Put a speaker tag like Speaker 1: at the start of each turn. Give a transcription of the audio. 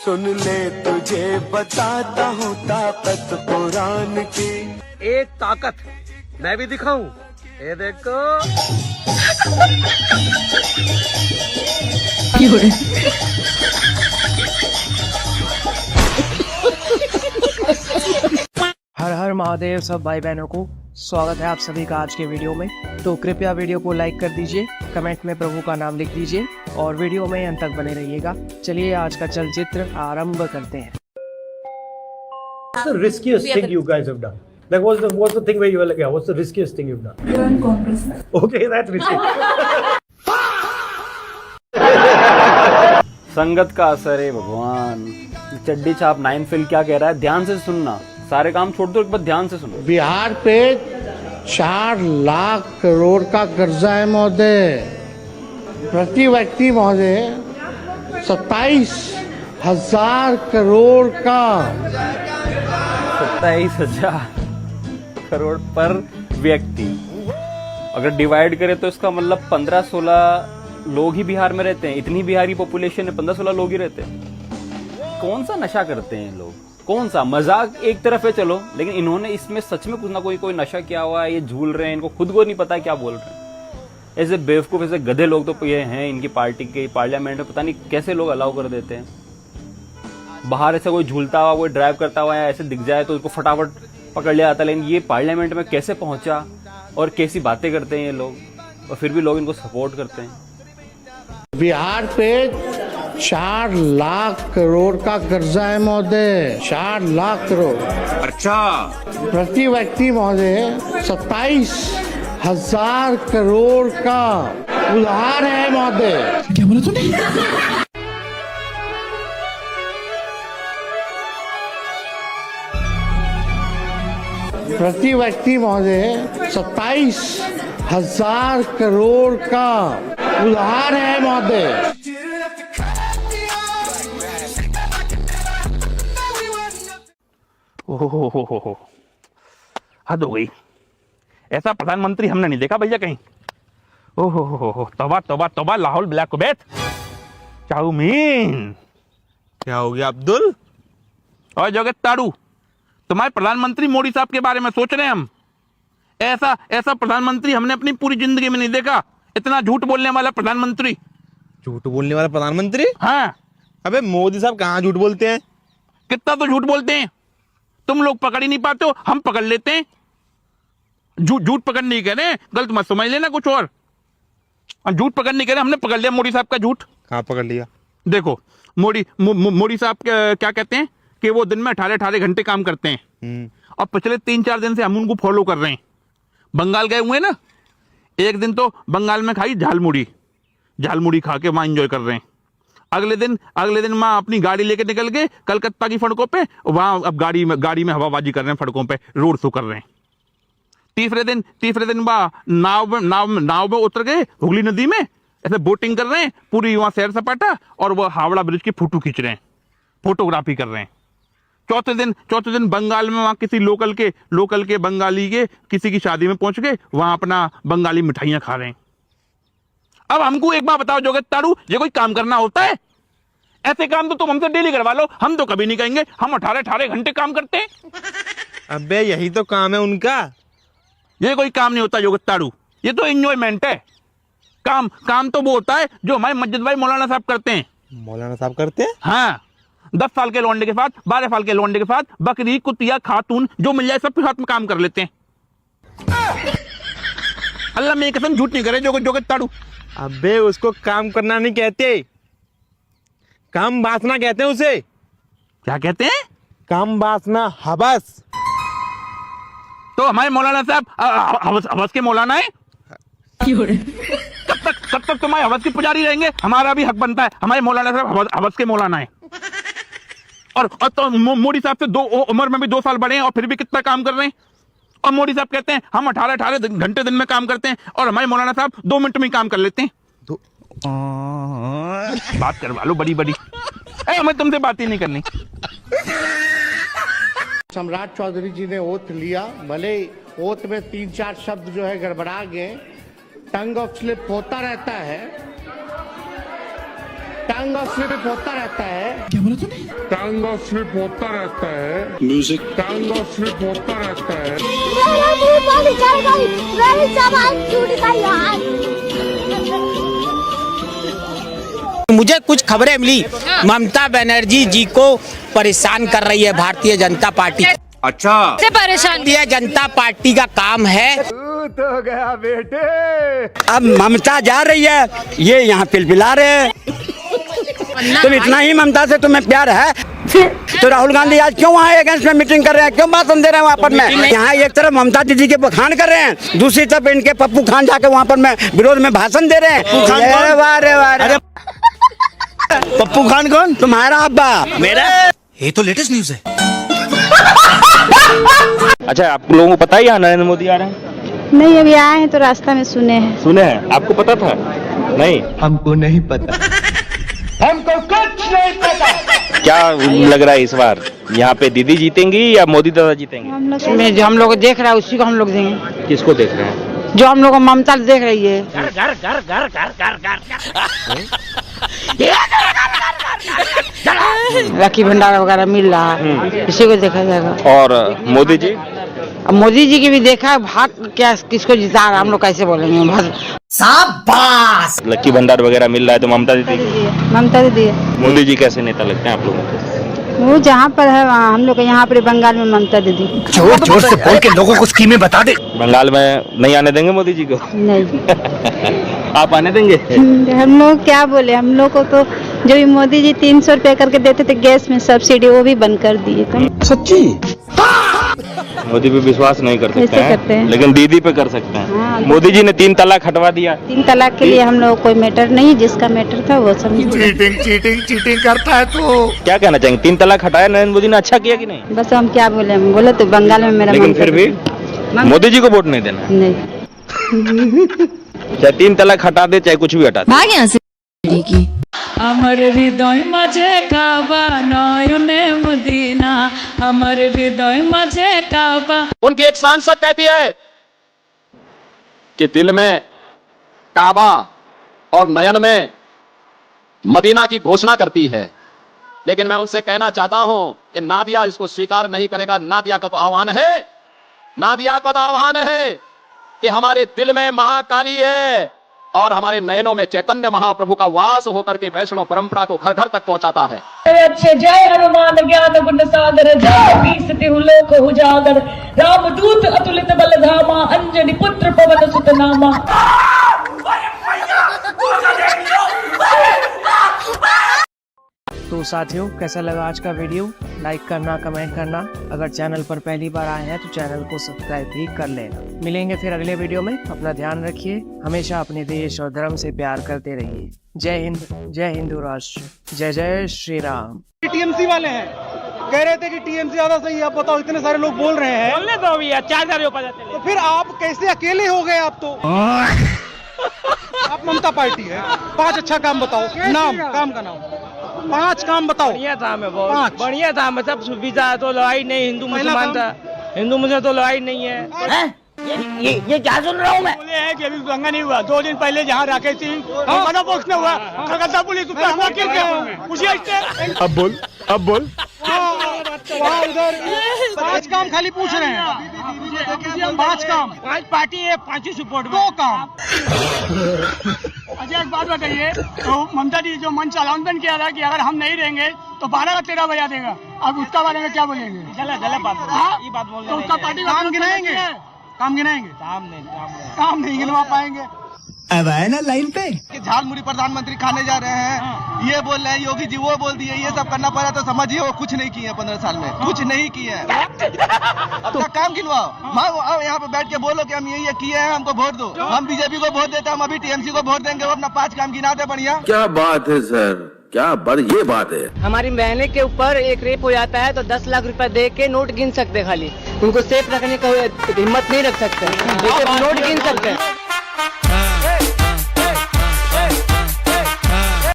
Speaker 1: सुन ले तुझे बताता हूँ ताकत कुरान की।
Speaker 2: एक ताकत मैं भी दिखाऊं, ये देखो।
Speaker 3: हर हर महादेव सब भाई बहनों को स्वागत है आप सभी का आज के वीडियो में। तो कृपया वीडियो को लाइक कर दीजिए, कमेंट में प्रभु का नाम लिख दीजिए और वीडियो में अंत तक बने रहिएगा। चलिए आज का चलचित्र आरंभ करते हैं।
Speaker 4: What's the riskiest thing you guys have done? Like, what's the thing where you were like, yeah, what's the riskiest thing you've done?
Speaker 5: Join Congress.
Speaker 4: Okay, that's risky.
Speaker 6: संगत का असर है भगवान। चड्डी छाप 9 फिल क्या कह रहा है, ध्यान से सुनना। सारे काम छोड़ दो, एक बार ध्यान से सुनो।
Speaker 7: बिहार पे 4 लाख करोड़ का कर्जा है महोदय। प्रति व्यक्ति महोदय 27,000 करोड़ का।
Speaker 6: 27,000 करोड़ पर व्यक्ति अगर डिवाइड करें तो इसका मतलब 15-16 लोग ही बिहार में रहते हैं। इतनी बिहारी पॉपुलेशन है, 15-16 लोग ही रहते हैं। कौन सा नशा करते हैं लोग, कौन सा? मजाक एक तरफ है चलो, लेकिन इन्होंने इसमें सच में कुछ ना कोई नशा किया हुआ है। ये झूल रहे हैं, इनको खुद को नहीं पता क्या बोल रहे हैं। ऐसे बेवकूफ, ऐसे गधे लोग तो ये हैं इनकी पार्टी के पार्लियामेंट में, पता नहीं कैसे लोग अलाउ कर देते हैं। बाहर ऐसे कोई झूलता हुआ, कोई ड्राइव करता हुआ ऐसे दिख जाए तो उसको फटाफट पकड़ लिया जाता है। लेकिन ये पार्लियामेंट में कैसे पहुंचा और कैसी बातें करते हैं ये लोग, और फिर भी लोग इनको सपोर्ट करते हैं।
Speaker 7: बिहार पे 4 लाख करोड़ का कर्जा है महोदय। 4 लाख करोड़।
Speaker 8: अच्छा।
Speaker 7: प्रति व्यक्ति महोदय 27,000 करोड़ का उधार है महोदय।
Speaker 5: क्या बोला तूने?
Speaker 7: प्रति व्यक्ति महोदय 27,000 करोड़ का उधार है महोदय।
Speaker 8: ओहो, हद हो गई। ऐसा प्रधानमंत्री हमने नहीं देखा भैया कहीं। ओहो, तौबा तौबा तौबा। लाहौल ब्लैक कुबैत चाउमीन।
Speaker 9: क्या हो गया अब्दुल?
Speaker 8: और जगत ताड़ू, तुम्हारे प्रधानमंत्री मोदी साहब के बारे में सोच रहे हैं हम। ऐसा प्रधानमंत्री हमने अपनी पूरी जिंदगी में नहीं देखा। इतना झूठ बोलने वाला प्रधानमंत्री।
Speaker 9: झूठ बोलने वाला प्रधानमंत्री?
Speaker 8: हाँ।
Speaker 9: अबे मोदी साहब कहाँ झूठ बोलते हैं?
Speaker 8: कितना तो झूठ बोलते हैं। तुम लोग पकड़ ही नहीं पाते हो, हम पकड़ लेते हैं। झूठ पकड़ नहीं कह रहे, गलत मत समझ लेना कुछ और। झूठ पकड़ नहीं कह रहे, हमने पकड़ लिया मोदी साहब का झूठ।
Speaker 9: कहाँ पकड़ लिया?
Speaker 8: देखो, मोदी साहब क्या कहते हैं कि वो दिन में 18 घंटे काम करते हैं। और पिछले 3-4 दिन से हम उनको फॉलो कर रहे हैं। बंगाल गए हुए ना, एक दिन तो बंगाल में खाई झालमुड़ी खा के वहां एंजॉय कर रहे हैं। अगले दिन वहां अपनी गाड़ी लेके निकल गए कलकत्ता की सड़कों पे, वहां अब गाड़ी में हवाबाजी कर रहे हैं, सड़कों पे रोड शो कर रहे हैं। तीसरे दिन वहां नाव में उतर गए हुगली नदी में, ऐसे बोटिंग कर रहे हैं, पूरी वहां सैर सपाटा, और वो हावड़ा ब्रिज की फोटो खींच रहे हैं, फोटोग्राफी कर रहे हैं। चौथे दिन बंगाल में वहां किसी लोकल के बंगाली के किसी की शादी में पहुंच गए, वहां अपना बंगाली मिठाइयां खा रहे हैं। अब हमको एक बात बताओ जोगेश ताड़ू, ये कोई काम करना होता है? ऐसे काम तो तुम हमसे डेली करवा लो, हम तो कभी नहीं कहेंगे। हम 18 घंटे काम करते हैं।
Speaker 9: अबे यही तो काम है उनका।
Speaker 8: ये कोई काम नहीं होता जोगेश ताड़ू, ये तो एंजॉयमेंट है। काम तो वो होता है जो हमारे मस्जिद भाई मौलाना साहब करते हैं।
Speaker 9: मौलाना साहब करते हैं?
Speaker 8: हाँ, 10 साल के लौंडे के साथ, 12 साल के लौंडे के साथ, बकरी कुतिया खातून जो मिल जाए सबके साथ में काम कर लेते हैं। अल्लाह मेरी कसम झूठ नहीं करे जोगेश ताड़ू।
Speaker 9: अबे उसको काम करना नहीं कहते, काम वासना कहते हैं उसे।
Speaker 8: क्या कहते हैं?
Speaker 9: काम वासना, हवस।
Speaker 8: तो हमारे मौलाना साहब हवस के मौलाना है। कब तक तुम्हारे हवस की पुजारी रहेंगे? हमारा भी हक बनता है, हमारे मौलाना साहब हवस के मौलाना है। और तो मोदी साहब से उम्र में भी 2 साल बड़े हैं और फिर भी कितना काम कर रहे हैं। और मोदी साहब कहते हैं हम 18 घंटे दिन में काम करते हैं, और हमारे मौलाना साहब 2 मिनट में काम कर लेते हैं। बात करवा लो बड़ी। हमें तुमसे बात ही नहीं करनी।
Speaker 7: सम्राट चौधरी जी ने ओथ लिया, भले ओथ में 3-4 शब्द जो है गड़बड़ा गए, टंग ऑफ स्लिप होता रहता है। टांग और स्लिप होता रहता है। क्या बोला तूने? टांग और स्लिप होता रहता है। म्यूजिक टांग और स्लिप होता रहता है।
Speaker 5: मुझे कुछ खबरें मिली, ममता बनर्जी जी को परेशान कर रही है भारतीय जनता पार्टी।
Speaker 8: अच्छा,
Speaker 10: से परेशान
Speaker 5: भारतीय जनता पार्टी का काम है।
Speaker 1: तो गया बेटे।
Speaker 5: अब ममता जा रही है, ये यहाँ पिलपिला रहे हैं। तुम इतना ही ममता से तुम्हें प्यार है तो राहुल गांधी आज क्यों वहाँ अगेंस्ट में मीटिंग कर रहे हैं, क्यों भाषण दे रहे हैं वहाँ पर में? यहाँ एक तरफ ममता दीदी के बखान कर रहे हैं, दूसरी तरफ इनके पप्पू खान जाके वहाँ पर में विरोध में भाषण दे रहे हैं।
Speaker 1: पप्पू खान कौन?
Speaker 5: तुम्हारा अब्बा।
Speaker 1: मेरा? ये तो लेटेस्ट न्यूज है।
Speaker 6: अच्छा, आप लोगों को पता ही है नरेंद्र मोदी आ रहे हैं?
Speaker 10: नहीं, अभी आए हैं तो रास्ता में सुने हैं।
Speaker 6: सुने हैं? आपको पता था? नहीं,
Speaker 1: हमको नहीं पता।
Speaker 6: क्या लग रहा है इस बार यहाँ पे दीदी जीतेंगी या मोदी दादा जीतेंगे?
Speaker 5: जो हम लोग देख रहा है उसी को हम लोग देंगे।
Speaker 6: किसको देख रहे हैं?
Speaker 5: जो हम लोग को ममता देख रही है। राखी भंडारा वगैरह मिल रहा है, इसी को देखा जाएगा।
Speaker 6: और मोदी जी?
Speaker 5: अब मोदी जी की भी देखा है, भाग क्या किसको जिता रहा, हम लोग कैसे बोलेंगे? शाबाश।
Speaker 6: लक्की भंडार वगैरह मिल रहा है तो ममता दीदी?
Speaker 10: ममता दीदी।
Speaker 6: मोदी जी कैसे नेता लगते हैं आप लोगों को?
Speaker 10: वो जहाँ पर है वहाँ, हम लोग यहाँ पर बंगाल में ममता दीदी।
Speaker 1: जोर जोर से बोल के लोगों को स्कीमें बता दे।
Speaker 6: बंगाल में नहीं आने देंगे मोदी जी को?
Speaker 10: नहीं।
Speaker 6: आप आने देंगे?
Speaker 10: हम लोग क्या बोले, हम लोग को तो जो भी मोदी जी 300 रुपए करके देते थे गैस में सब्सिडी, वो भी बंद कर दिए। तो
Speaker 5: सच्ची?
Speaker 6: मोदी पे विश्वास नहीं कर सकते
Speaker 10: कैसे करते हैं?
Speaker 6: लेकिन दीदी पे कर सकते हैं।
Speaker 10: हाँ।
Speaker 6: मोदी जी ने 3 तलाक हटवा दिया।
Speaker 10: 3 तलाक के लिए हम लोग कोई मैटर नहीं, जिसका मैटर था वो सब।
Speaker 1: चीटिंग करता है तो।
Speaker 6: क्या कहना चाहेंगे? 3 तलाक हटाया नरेंद्र मोदी ने, अच्छा किया कि नहीं?
Speaker 10: बस हम क्या बोले, हम बोले तो बंगाल में मेरा
Speaker 6: लेकिन
Speaker 10: ममता
Speaker 6: फिर भी
Speaker 10: दीदी।
Speaker 6: मोदी जी को वोट नहीं देना?
Speaker 10: नहीं।
Speaker 6: चाहे 3 तलाक हटा दे, चाहे कुछ भी हटा दे।
Speaker 10: भाग यहाँ से।
Speaker 11: আমার হৃদয় মাঝে কাবা নয়নে মদিনা, আমার হৃদয় মাঝে কাবা।
Speaker 2: उनकी एक सांसद कहती है कि दिल में काबा और नयन में मदीना की घोषणा करती है, लेकिन मैं उनसे कहना चाहता हूं कि नादिया इसको स्वीकार नहीं करेगा। नादिया का तो आह्वान है, नादिया का तो आह्वान है कि हमारे दिल में महाकाली है और हमारे नयनों में चैतन्य महाप्रभु का वास होकर के वैष्णव परंपरा को घर घर तक पहुंचाता है।
Speaker 11: अच्छे जय हनुमान ज्ञान गुण सागर, जय लोक उजागर, रामदूत अतुलित बल धामा, अंजनी पुत्र पवन सुत नामा।
Speaker 3: तो साथियों, कैसा लगा आज का वीडियो? लाइक करना, कमेंट करना। अगर चैनल पर पहली बार आए हैं तो चैनल को सब्सक्राइब भी कर लेना। मिलेंगे फिर अगले वीडियो में। अपना ध्यान रखिए, हमेशा अपने देश और धर्म से प्यार करते रहिए। जय हिंद, जय हिंदू राष्ट्र, जय जय श्री राम।
Speaker 9: टीएमसी वाले हैं, कह रहे थे कि टीएमसी ज्यादा सही है। आप बताओ, इतने सारे लोग बोल रहे हैं। बोलने दो भैया, 4000 ऊपर जाते हैं। तो फिर आप कैसे अकेले हो गए? आप तो आप ममता पार्टी है। 5 अच्छा काम बताओ, नाम, काम का नाम 5 काम बताओ।
Speaker 5: बढ़िया था मैं, बहुत बढ़िया था। मतलब सुविधा तो लड़ाई नहीं, हिंदू मुसलमान था, हिंदू मुसलमान तो लड़ाई नहीं है। ये क्या सुन रहा हूँ मैं?
Speaker 9: बोले हैं कि अभी दंगा नहीं हुआ। 2 दिन पहले जहाँ राकेश सिंह पक्ष में हुआ, कलकत्ता पुलिस उसका हुआ क्यों? अब बोल वहाँ उधर 5 काम खाली पूछ रहे हैं। 5 काम, 5 पार्टी है, 5 सपोर्ट, 2 काम। अच्छा, एक बात बताइए, तो ममता जी जो मंच अनाउंसमेंट किया था कि अगर हम नहीं रहेंगे तो 12 का 13 बजा देगा, अब उसका बारे में क्या बोलेंगे? गलत बात ये बात बोल रहे हैं। तो उसका पार्टी काम गिनाएंगे? काम नहीं गिनवा पाएंगे।
Speaker 1: अब आए ना लाइन पे
Speaker 9: कि झालमुड़ी प्रधानमंत्री खाने जा रहे हैं, ये बोल रहे हैं, योगी जी वो बोल दिए, ये सब करना पड़ा। तो समझिए वो कुछ नहीं किए 15 साल में, कुछ नहीं किए। अपना काम गिनवाओ, यहाँ पे बैठ के बोलो कि हम ये किए हैं, हमको वोट दो। हम बीजेपी को वोट देते हैं, हम अभी टीएमसी को वोट देंगे। वो अपना 5 काम गिना दे बढ़िया।
Speaker 1: क्या बात है सर, क्या ये बात है।
Speaker 5: हमारी बहने के ऊपर एक रेप हो जाता है तो 10 लाख रुपए दे के नोट गिन सकते, खाली उनको सेफ रखने का हिम्मत नहीं रख सकते, नोट गिन सकते हैं।